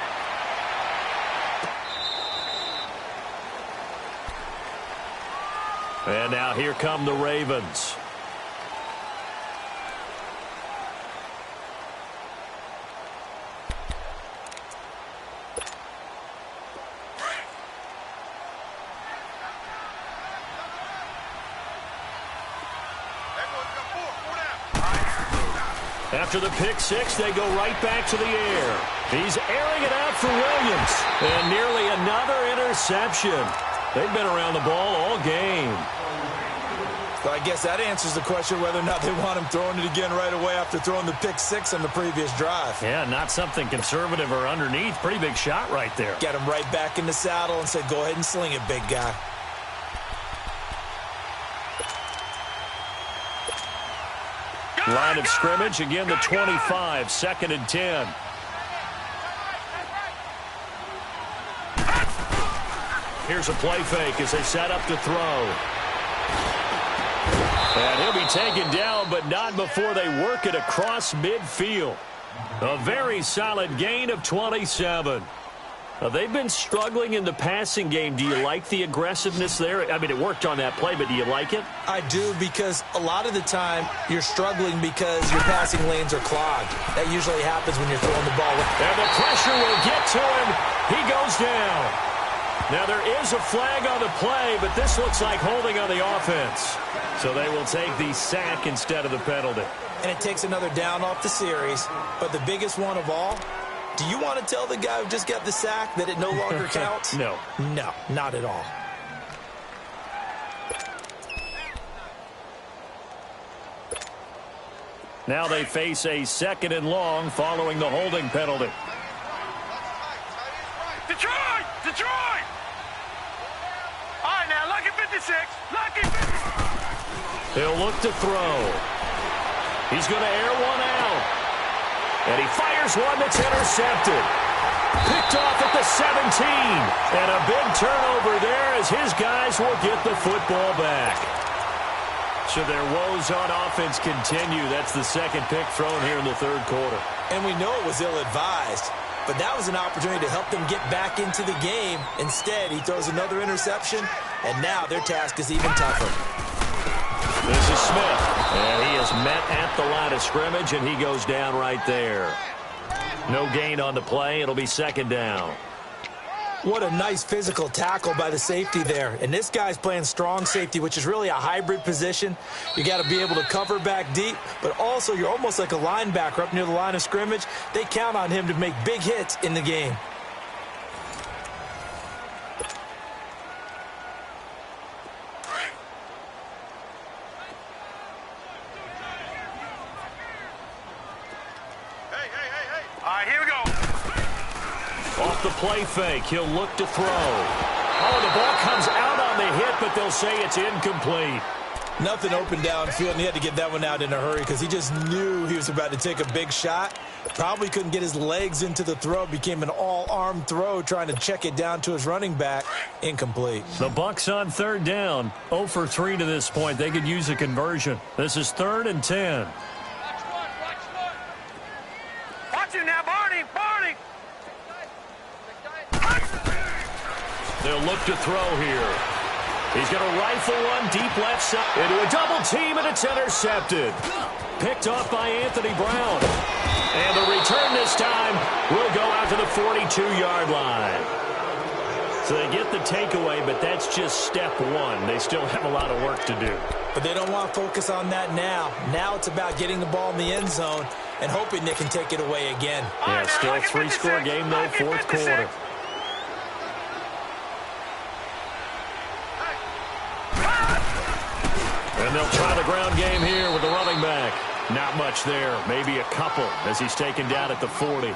And now here come the Ravens. After the pick six, they go right back to the air. He's airing it out for Williams. And nearly another interception. They've been around the ball all game. So I guess that answers the question whether or not they want him throwing it again right away after throwing the pick six on the previous drive. Yeah, not something conservative or underneath. Pretty big shot right there. Got him right back in the saddle and said, go ahead and sling it, big guy. Line of scrimmage, again the 25, 2nd and 10. Here's a play fake as they set up to throw. And he'll be taken down, but not before they work it across midfield. A very solid gain of 27. They've been struggling in the passing game. Do you like the aggressiveness there? I mean, it worked on that play, but do you like it? I do, because a lot of the time you're struggling because your passing lanes are clogged. That usually happens when you're throwing the ball. And the pressure will get to him. He goes down. Now, there is a flag on the play, but this looks like holding on the offense. So they will take the sack instead of the penalty. And it takes another down off the series. But the biggest one of all, do you want to tell the guy who just got the sack that it no longer counts? No. No, not at all. Now they face a 2nd and long following the holding penalty. Detroit! Detroit! All right, now, lucky 56. Lucky 56. He'll look to throw. He's going to air one out. And he fires one that's intercepted. Picked off at the 17. And a big turnover there as his guys will get the football back. So their woes on offense continue. That's the second pick thrown here in the third quarter. And we know it was ill-advised. But that was an opportunity to help them get back into the game. Instead, he throws another interception, and now their task is even tougher. This is Smith, and he is met at the line of scrimmage, and he goes down right there. No gain on the play. It'll be 2nd down. What a nice physical tackle by the safety there. And this guy's playing strong safety, which is really a hybrid position. You got to be able to cover back deep, but also you're almost like a linebacker up near the line of scrimmage. They count on him to make big hits in the game. All right, here we go. Off the play fake, he'll look to throw. Oh, the ball comes out on the hit, but they'll say it's incomplete. Nothing open downfield, and he had to get that one out in a hurry because he just knew he was about to take a big shot. Probably couldn't get his legs into the throw. Became an all-arm throw, trying to check it down to his running back. Incomplete. The Bucs on 3rd down. 0 for 3 to this point. They could use a conversion. This is 3rd and 10. Watch him now, Barney. Barney. They'll look to throw here. He's going to rifle one deep left side into a double team, and it's intercepted. Picked off by Anthony Brown. And the return this time will go out to the 42-yard line. So they get the takeaway, but that's just step one. They still have a lot of work to do. But they don't want to focus on that now. Now it's about getting the ball in the end zone and hoping they can take it away again. Yeah, still a 3-score game, though, 4th quarter. And they'll try the ground game here with the running back. Not much there. Maybe a couple as he's taken down at the 40.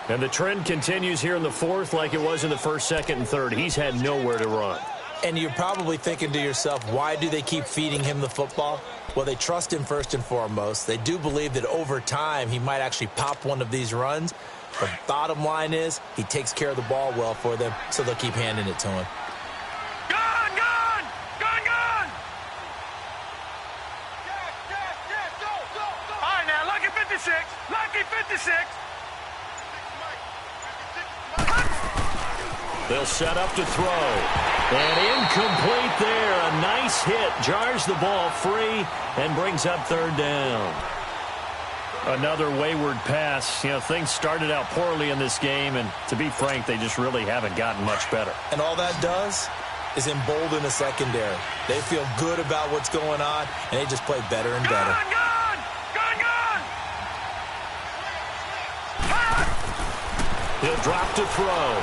And the trend continues here in the 4th like it was in the 1st, 2nd, and 3rd. He's had nowhere to run. And you're probably thinking to yourself, why do they keep feeding him the football? Well, they trust him first and foremost. They do believe that over time he might actually pop one of these runs. But bottom line is he takes care of the ball well for them, so they'll keep handing it to him. Gun, gun! Gun, gun! All right, now, 56. They'll set up to throw. And incomplete there. A nice hit. Jars the ball free and brings up third down. Another wayward pass. You know, things started out poorly in this game, and to be frank, they just really haven't gotten much better. And all that does is embolden the secondary. They feel good about what's going on, and they just play better and better. He'll drop to throw.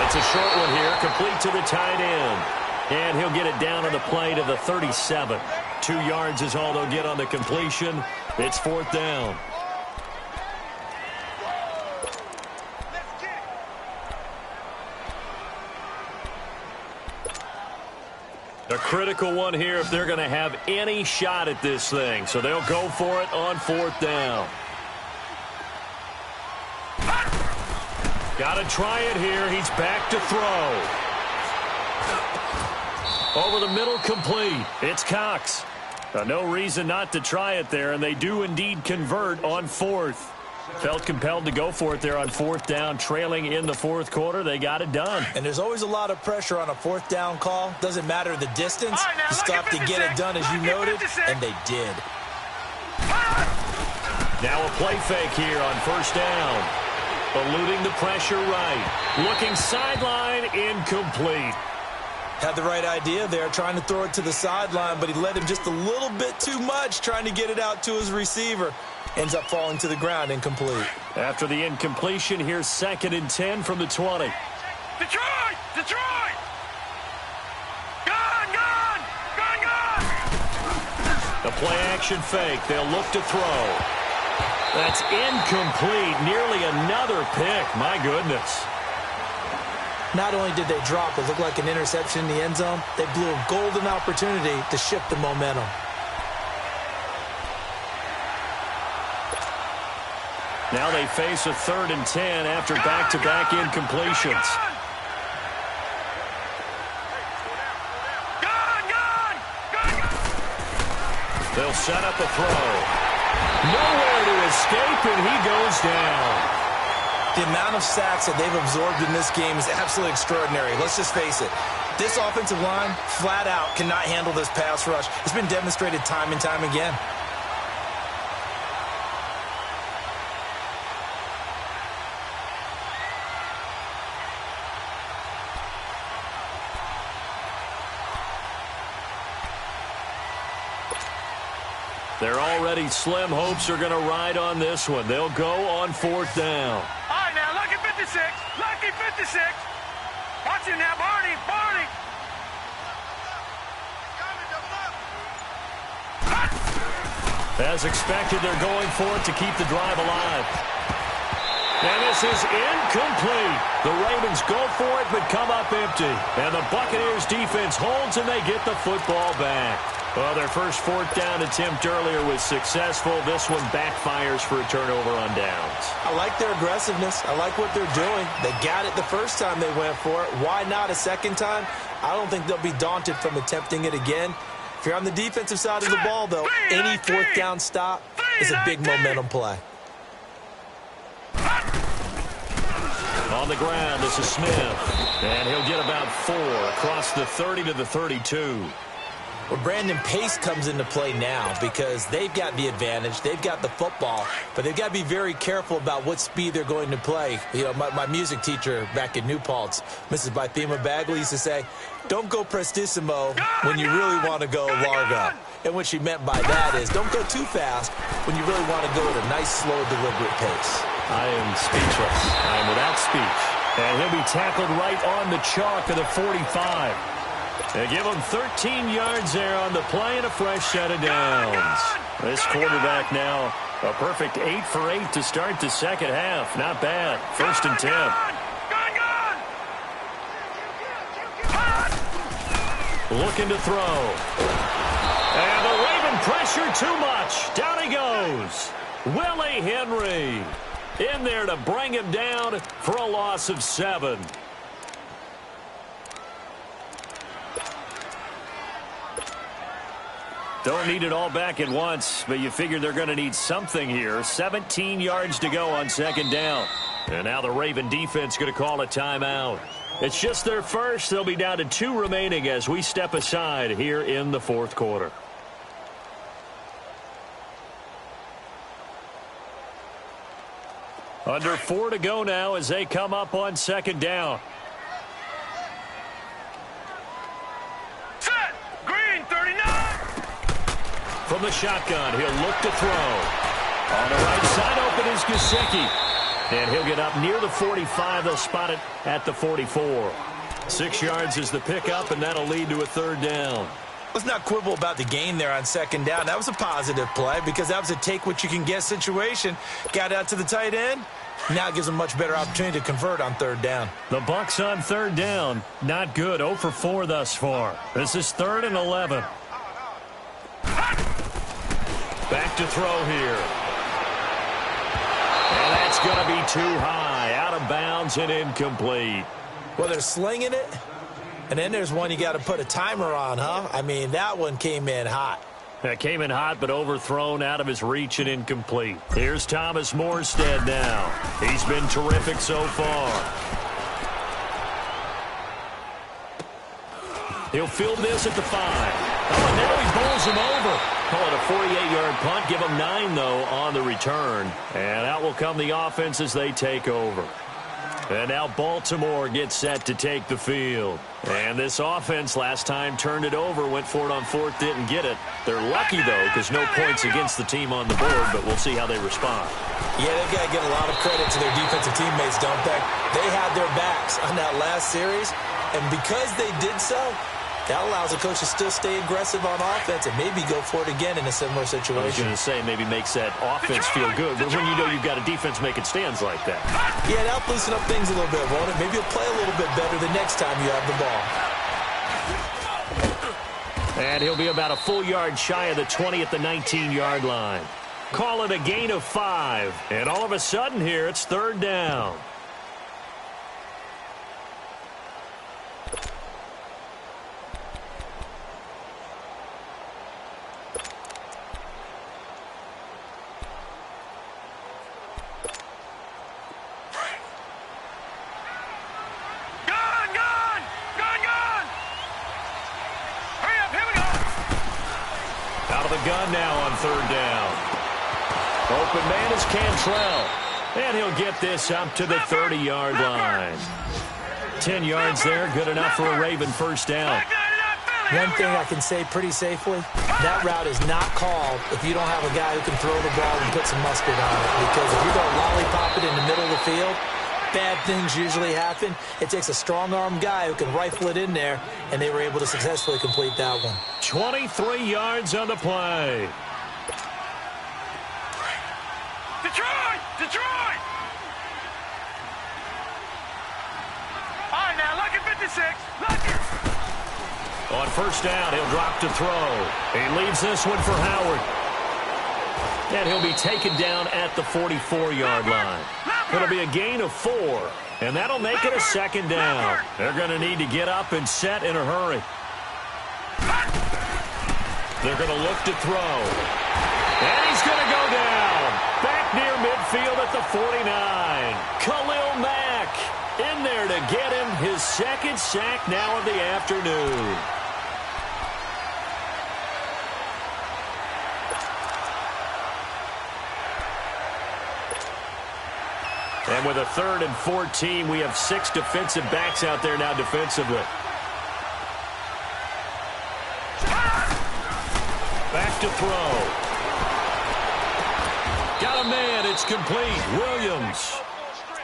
It's a short one here, complete to the tight end. And he'll get it down on the play to the 37. 2 yards is all they'll get on the completion. It's fourth down. A critical one here if they're going to have any shot at this thing. So they'll go for it on fourth down. Got to try it here. He's back to throw. Over the middle, complete. It's Cox. No reason not to try it there, and they do indeed convert on fourth. Felt compelled to go for it there on fourth down, trailing in the fourth quarter. They got it done. And there's always a lot of pressure on a fourth down call. Doesn't matter the distance. Right, you still have to get it done, as you noted, and they did. Now a play fake here on first down. Eluding the pressure right. Looking sideline, incomplete. Had the right idea there, trying to throw it to the sideline, but he led him just a little bit too much, trying to get it out to his receiver. Ends up falling to the ground, incomplete. After the incompletion, here's 2nd and 10 from the 20. Detroit! Detroit! Gone! Gone! Gone! Gone! A play-action fake. They'll look to throw. That's incomplete. Nearly another pick. My goodness. Not only did they drop, it looked like an interception in the end zone, they blew a golden opportunity to shift the momentum. Now they face a 3rd and 10 after back-to-back incompletions. They'll set up a throw. Nowhere to escape, and he goes down. The amount of sacks that they've absorbed in this game is absolutely extraordinary. Let's just face it. This offensive line, flat out, cannot handle this pass rush. It's been demonstrated time and time again. Their already slim hopes are going to ride on this one. They'll go on fourth down. All right, now, lucky 56. Lucky 56. Watch it now, Barney. Barney. As expected, they're going for it to keep the drive alive. And this is incomplete. The Ravens go for it, but come up empty. And the Buccaneers defense holds, and they get the football back. Well, their first fourth down attempt earlier was successful. This one backfires for a turnover on downs. I like their aggressiveness. I like what they're doing. They got it the first time they went for it. Why not a second time? I don't think they'll be daunted from attempting it again. If you're on the defensive side of the ball, though, any fourth down stop is a big momentum play. On the ground, this is Smith. And he'll get about 4 across the 30 to the 32. Well, Brandon, pace comes into play now because they've got the advantage. They've got the football, but they've got to be very careful about what speed they're going to play. You know, my music teacher back in New Paltz, Mrs. Bythema Bagley, used to say, don't go prestissimo when you really want to go largo. And what she meant by that is don't go too fast when you really want to go at a nice, slow, deliberate pace. I am speechless. I am without speech. And he'll be tackled right on the chalk of the 45. They give him 13 yards there on the play and a fresh set of downs. This quarterback now a perfect 8 for 8 to start the second half. Not bad. 1st and 10. Looking to throw. And the Raven pressure too much. Down he goes. Willie Henry in there to bring him down for a loss of 7. Don't need it all back at once, but you figure they're going to need something here. 17 yards to go on second down. And now the Raven defense going to call a timeout. It's just their first. They'll be down to 2 remaining as we step aside here in the fourth quarter. Under 4 to go now as they come up on second down. Set! Green, 39! From the shotgun, he'll look to throw. On the right side, open is Gesicki. And he'll get up near the 45. They'll spot it at the 44. 6 yards is the pickup, and that'll lead to a third down. Let's not quibble about the gain there on second down. That was a positive play because that was a take-what-you-can-get situation. Got out to the tight end. Now it gives them a much better opportunity to convert on third down. The Bucs on third down. Not good. 0 for 4 thus far. This is 3rd and 11. Back to throw here. And that's going to be too high. Out of bounds and incomplete. Well, they're slinging it. And then there's one you got to put a timer on, huh? I mean, that one came in hot. That came in hot, but overthrown, out of his reach and incomplete. Here's Thomas Morstead now. He's been terrific so far. He'll field this at the 5. Oh, and now he bowls him over. Call it a 48-yard punt. Give him 9, though, on the return. And out will come the offense as they take over. And now Baltimore gets set to take the field. And this offense last time turned it over, went for it on 4th, didn't get it. They're lucky, though, because no points against the team on the board, but we'll see how they respond. Yeah, they've got to give a lot of credit to their defensive teammates, don't they? They had their backs on that last series, and because they did so, that allows the coach to still stay aggressive on offense and maybe go for it again in a similar situation. I was going to say maybe makes that offense feel good, but when you know you've got a defense making stands like that. Yeah, that'll loosen up things a little bit, won't it? Maybe you'll play a little bit better the next time you have the ball. And he'll be about a full yard shy of the 20 at the 19-yard line. Call it a gain of 5. And all of a sudden here, it's 3rd down. Gun now on 3rd down. Open man is Cantrell. And he'll get this up to the 30-yard line. 10 yards there, good enough for a Raven first down. One thing I can say pretty safely, that route is not called if you don't have a guy who can throw the ball and put some mustard on it. Because if you're going to lollipop it in the middle of the field, bad things usually happen. It takes a strong-arm guy who can rifle it in there, and they were able to successfully complete that one. 23 yards on the play. Detroit! Detroit! All right, now, lucky 56. Lucky. On first down, he'll drop to throw. He leaves this one for Howard. And he'll be taken down at the 44-yard line. It'll be a gain of 4, and that'll make it a 2nd down. They're going to need to get up and set in a hurry. They're going to look to throw. And he's going to go down. Back near midfield at the 49. Khalil Mack in there to get him his 2nd sack now of the afternoon. And with a 3rd and 14, we have 6 defensive backs out there now defensively. Back to throw. Got a man. It's complete. Williams.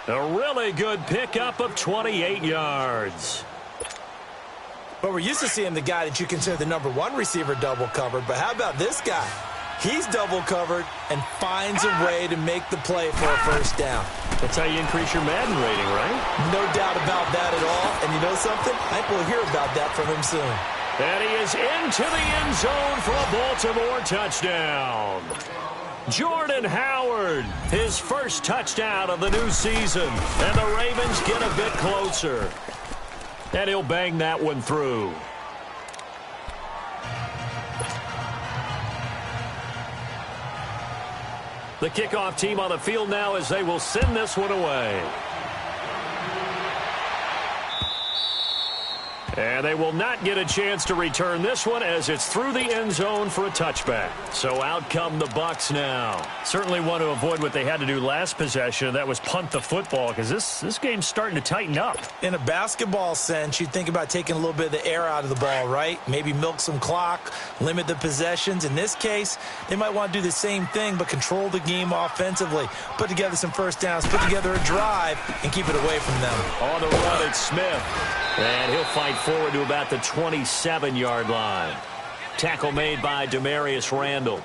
A really good pickup of 28 yards. But we're used to seeing the guy that you consider the #1 receiver double covered. But how about this guy? He's double covered and finds a way to make the play for a first down. That's how you increase your Madden rating, right? No doubt about that at all. And you know something? I think we'll hear about that from him soon. And he is into the end zone for a Baltimore touchdown. Jordan Howard, his first touchdown of the new season. And the Ravens get a bit closer. And he'll bang that one through. The kickoff team on the field now as they will send this one away. And they will not get a chance to return this one as it's through the end zone for a touchback. So out come the Bucs now. Certainly want to avoid what they had to do last possession. That was punt the football because this game's starting to tighten up. In a basketball sense, you'd think about taking a little bit of the air out of the ball, right? Maybe milk some clock, limit the possessions. In this case, they might want to do the same thing but control the game offensively. Put together some first downs, put together a drive, and keep it away from them. On the run, it's Smith. And he'll fight forward to about the 27-yard line. Tackle made by Demarius Randall.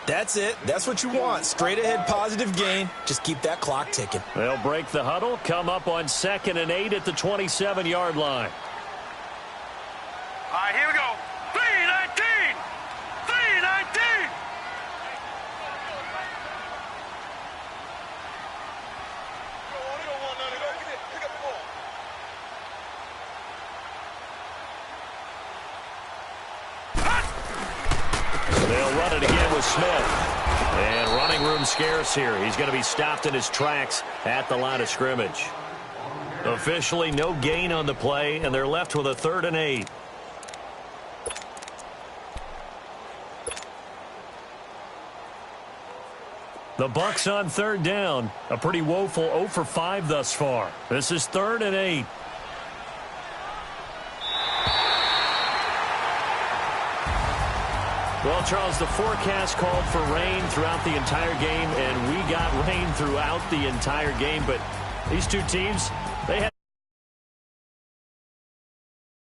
That's it. That's what you want. Straight ahead positive gain. Just keep that clock ticking. They'll break the huddle, come up on 2nd and 8 at the 27-yard line. All right, here we go. 3-19. 3-19. They'll run it again with Smith. And running room scarce here. He's going to be stopped in his tracks at the line of scrimmage. Officially no gain on the play, and they're left with a 3rd and 8. The Bucs on 3rd down. A pretty woeful 0 for 5 thus far. This is 3rd and 8. Well, Charles, the forecast called for rain throughout the entire game, and we got rain throughout the entire game. But these two teams,